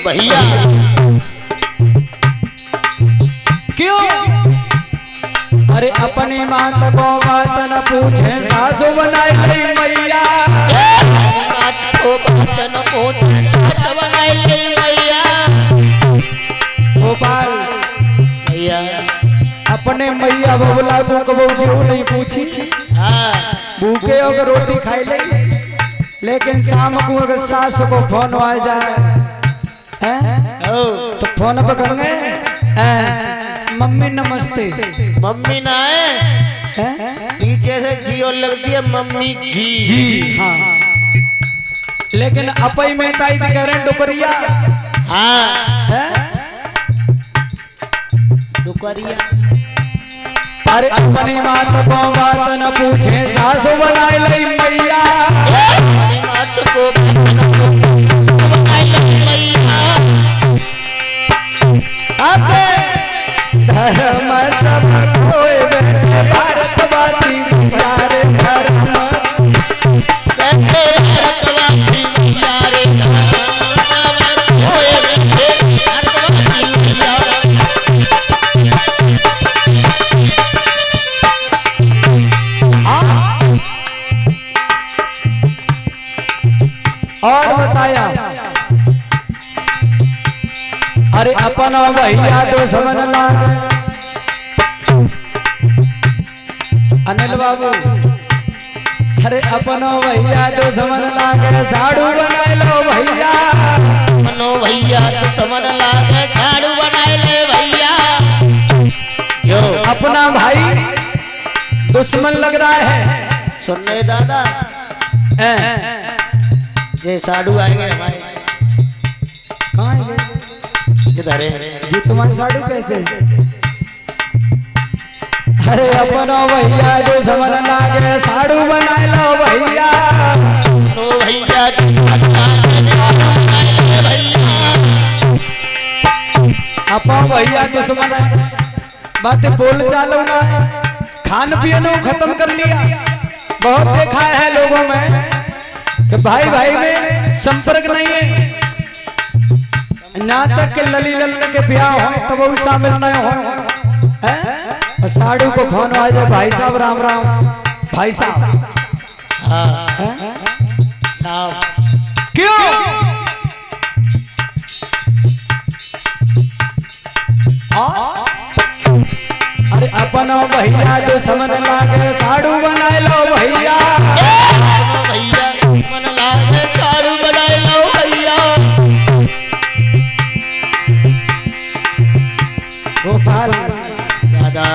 भैया क्यों? अरे अपनी मात को बात न पूछे सासू बनाई ली मैया, मात को बात न पूछे सास बनाई ली मैया। गोपाल भैया अपने मैया बबला को कबो जीव नहीं पूछी। हाँ भूखे अगर रोटी खाई ले, लेकिन शाम को अगर सास को फोन आ जाए तो फोन पे कहेंगे मम्मी नमस्ते। मम्मी ना है पीछे से जी और लगती है मम्मी जी जी हाँ, लेकिन अपई में ताई कह रहे डुकरिया। हाँ डुकरिया। अरे अपनी मात को बात न पूछे सासू बनाई ली मैया, मात को बनाई ली मैया। धर्म सब खोए बैठे भारतवासी यार धर्म बैठे भारतवासी यार खोए बैठे भारतवासी यार। और बताया अरे अपना भैया तो समझ ला अनिल बाबू, अरे अपनो भैया तो समझ ला के साड़ू बनाए लो भैया, मनो भैया तो समझ ला के झाड़ू बनाए ले भैया। जो अपना भाई दुश्मन लग रहा है। सुनने दादा जे साड़ू आएंगे हमारे कहाँ है किधर है जी तुम्हारे साड़ू कैसे? अरे अपनो भैया जो समझ लागे साड़ू बनाए लो भैया, तो भैया तो समझ ला के झाड़ू बनाए ले भैया। अपो भैया तो समझ बातें बोल चालो ना, खान पीनो खत्म कर लिया। बहुत देखा है लोगों में कि भाई भाई में संपर्क नहीं है, ना तक के लली ललन के ब्याह हो तब वो शामिल नहीं हो। साड़ू को फोन आ जाए भाई साहब राम राम भाई साहब। हाँ साहब क्यों? अरे अपनो भैया जो समझ लागे साड़ू बनाए लो भैया, भैया मन लागे साड़ू बनाए लो भैया। गोपाल दादा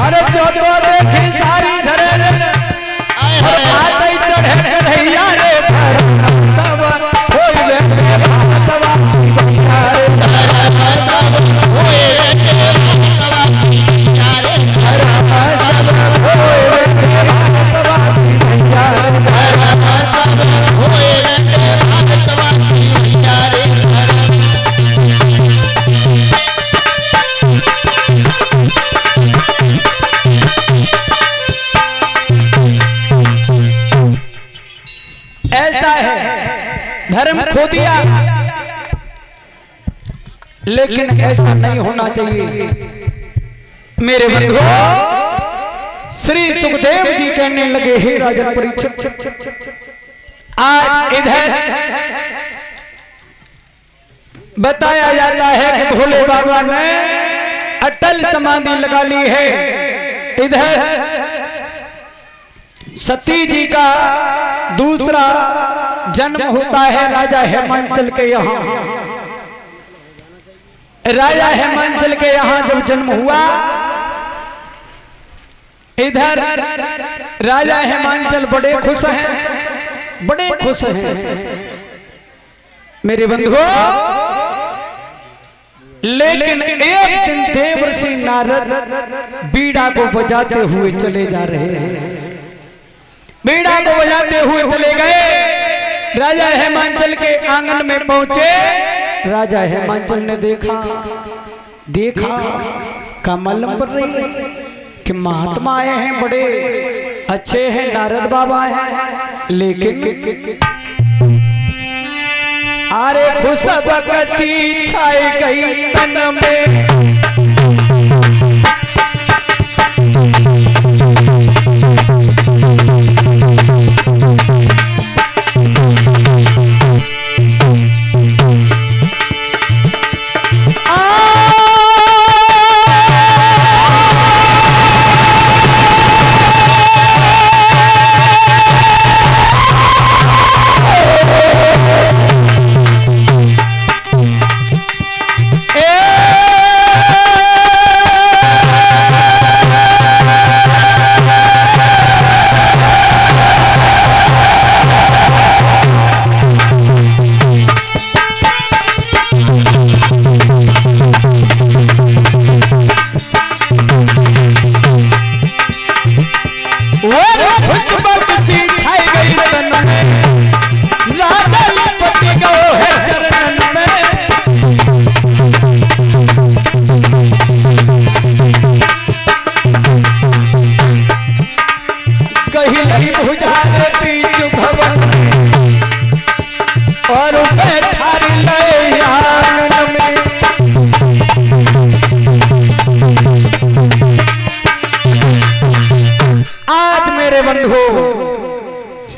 अरे जो तो देखी सारी झरे आते चढ़े कन्हैया रे सब होई बैठे सवा भैया रे सब होए बैठे भारतवासी यारे। सब होई बैठे सवा भैया रे सब होए बैठे भारतवासी यारे। ऐसा है धर्म खो दिया, लेकिन ऐसा नहीं होना चाहिए। मेरे बंधुओं, श्री सुखदेव जी कहने लगे हे राजन परीक्षित, आज इधर बताया जाता है कि भोले बाबा ने अटल समाधि लगा ली है। इधर सती जी का दूसरा जन्म होता है राजा हेमांचल के यहाँ। राजा हेमांचल के यहाँ जब जन्म हुआ, इधर राजा हेमांचल बड़े खुश हैं, बड़े खुश हैं। मेरे बंधुओं, लेकिन एक दिन देवर्षि नारद बीड़ा को बजाते हुए चले जा रहे हैं। बीड़ा को बजाते हुए चले गए, राजा हेमांचल के आंगन में पहुंचे। राजा हेमांचल ने देखा कमल पर रही कि महात्मा आए हैं बड़े अच्छे हैं, नारद बाबा हैं, लेकिन अरे खुशबक सी छाई गई तन में,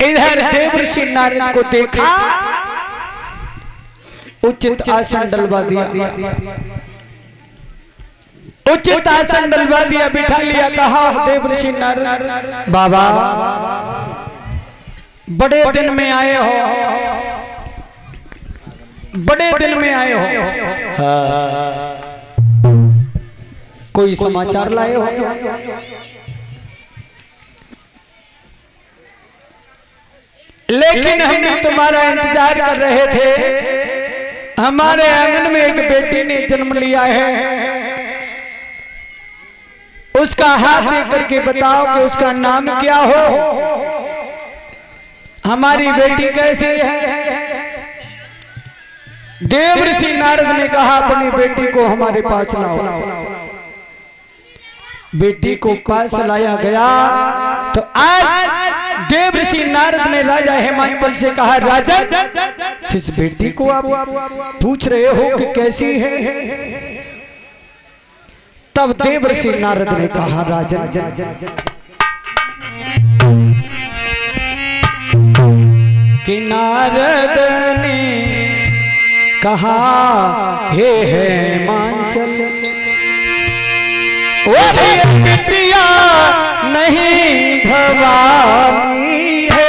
इधर देवर्षि नारद को देखा, उचित आसन डलवा दिया, उचित आसन डलवा दिया, बिठा लिया। कहा देवर्षि नारद बाबा बड़े दिन में आए हो, बड़े दिन में आए हो, हाँ। कोई समाचार लाए हो क्या? लेकिन हम भी तुम्हारा इंतजार कर रहे थे। हमारे आंगन में एक बेटी ने जन्म लिया है, उसका हाथ देख करके बताओ कि उसका नाम क्या हो, हमारी बेटी कैसी है। देवर्षि नारद ने कहा अपनी बेटी को हमारे पास लाओ। बेटी को पास लाया गया तो आज देवर्षि नारद ने राजा हिमांचल से कहा, राजन किस बेटी को आप पूछ रहे हो कि कैसी है? तब देवर्षि नारद ने कहा, राजन कि नारद ने कहा हे हिमांचल वो बिटिया नहीं भवानी है।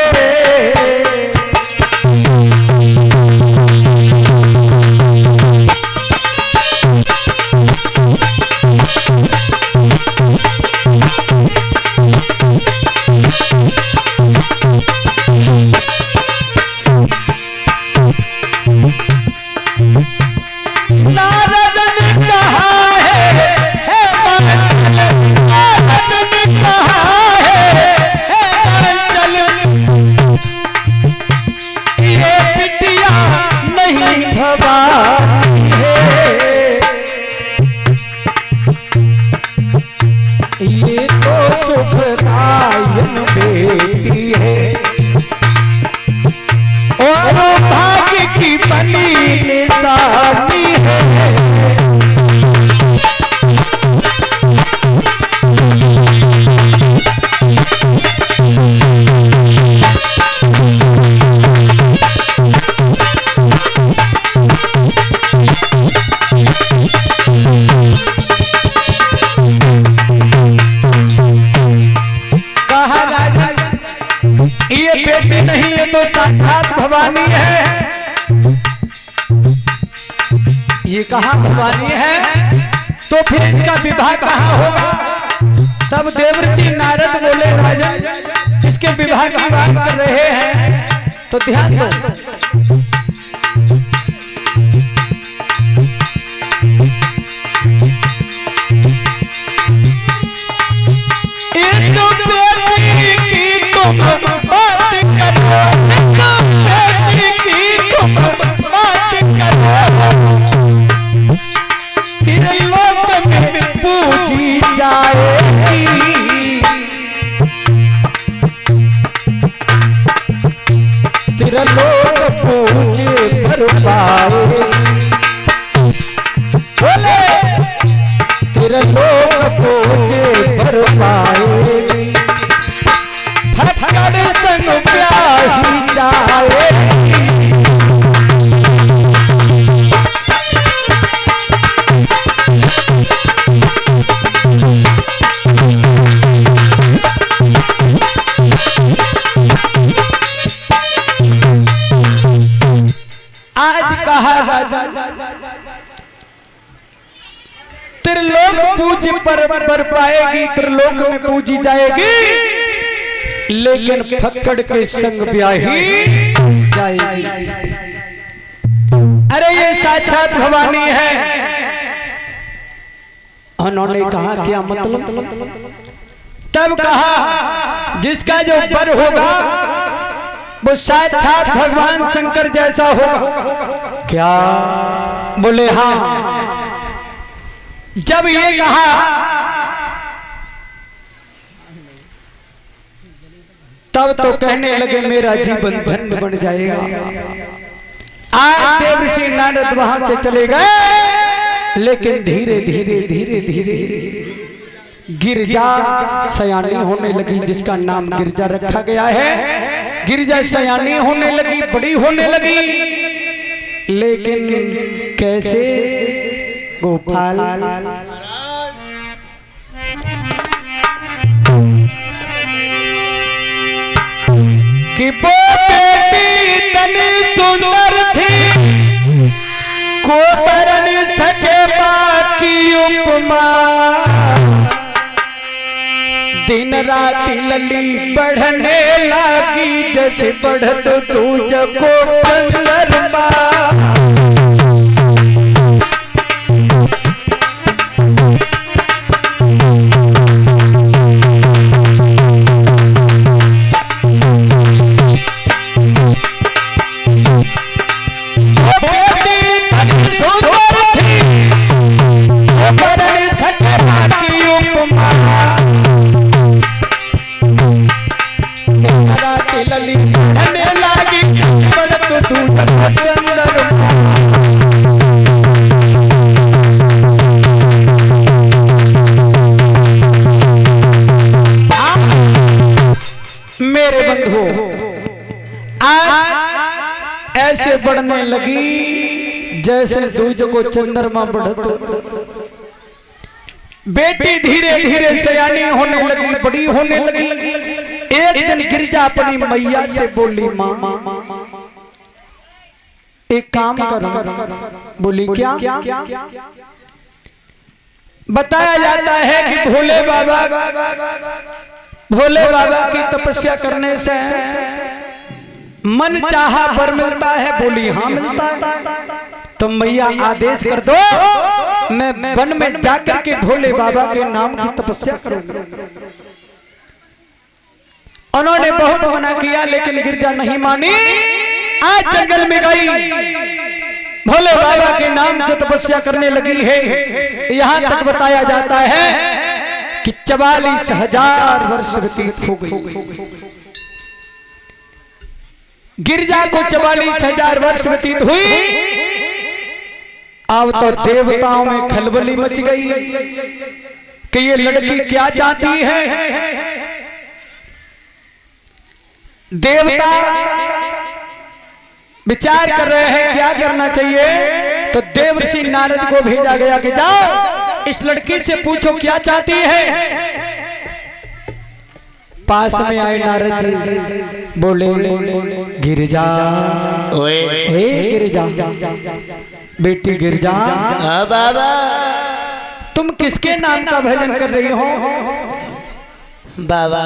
नारद ने कहा है ये तो सुखदायन बेटी है और भाग्य की बनी निशानी है। ये बेटी नहीं है तो साक्षात भवानी है। ये कहाँ भवानी है तो फिर इसका विवाह कहाँ होगा? तब देवर्षि नारद बोले, राजन इसके विवाह की बात कर रहे हैं तो ध्यान दो। तेरा लोग पूजे पर पाए, बोले तेरा लोग पूजे पर पाए, फक्कड़ संग ब्याही जाए। आज कहा राजा त्रिलोक पूज पर पाएगी, त्रिलोक में पूजी जाएगी, लेकिन फक्कड़ के संग ब्याही जाएगी। अरे ये साक्षात भवानी है। उन्होंने कहा क्या मतलब? तब कहा जिसका जो वर होगा वो साक्षात भगवान शंकर जैसा होगा। क्या? बोले हाँ। जब ये कहा तब तो कहने लगे मेरा जीवन धन्य बन जाएगा। आज देवर्षि नारद वहां से चले गए, लेकिन धीरे धीरे धीरे धीरे गिरजा सयानी होने लगी, जिसका नाम गिरजा रखा गया है। गिरजा सयानी होने लगी, बड़ी होने लगी, लेकिन कैसे? गोपाल कि वो बेटी तनी सुंदर थी, को बरन सके बाकी उपमा, दिन रात लली बढ़ने लगी, जैसे बढ़त दूज को चंद्रमा। मेरे बंधु आज ऐसे बढ़ने लगी जैसे दूज को चंद्रमा बढ़त। बेटी धीरे धीरे सयानी होने लगी, बड़ी होने लगी। एक दिन गिरजा अपनी मैया से बोली, माँ एक काम करो। बोली क्या? बताया जाता है कि भोले बाबा की तपस्या करने से मन चाहा वर मिलता है। बोली हाँ मिलता है। तो मैया आदेश कर दो, मैं वन में जाकर के भोले बाबा के नाम की तपस्या करूंगा। उन्होंने बहुत मना किया, लेकिन गिरजा नहीं मानी। आज जंगल में गई, भोले बाबा के नाम से तपस्या करने लगी है। यहाँ तक बताया जाता है कि 44,000 वर्ष व्यतीत हो गई। गिरजा को 44,000 वर्ष व्यतीत हुई। अब तो देवताओं में खलबली मच गई कि ये लड़की क्या चाहती है। देवता विचार कर रहे हैं क्या करना चाहिए। तो देवर्षि नारद को भेजा गया कि जाओ इस लड़की से पूछो क्या चाहती है। पास में आए नारद जी, बोले गिरजा, हे गिरजा, बेटी गिरजा, बाबा तुम किसके नाम का भजन कर रही हो? बाबा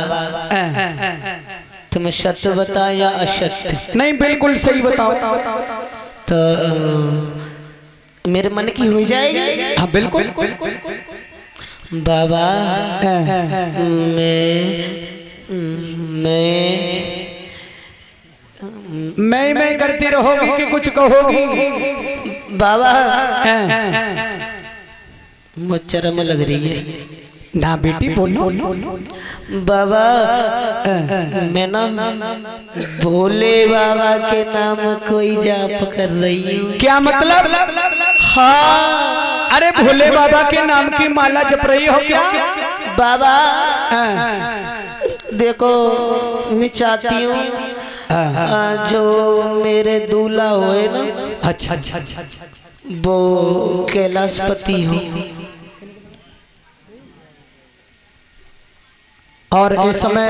तुम सत्य बताओ या असत्य? नहीं बिल्कुल सही बताओ। तो मेरे मन की हो जाएगी। हाँ बिल्कुल। बाबा मैं करती रहोगी कि कुछ कहोगी? बाबा मुझे शर्म लग रही है। ना बेटी बोलो। बाबा मैं ना भोले बाबा के नाम कोई जाप कर रही हूँ। क्या मतलब? हाँ। अरे भोले बाबा के नाम की माला जप रही हो क्या? बाबा देखो मैं चाहती हूँ जो मेरे दूल्हा होए ना, अच्छा अच्छा अच्छा अच्छा, वो कैलाशपति हो। और इस समय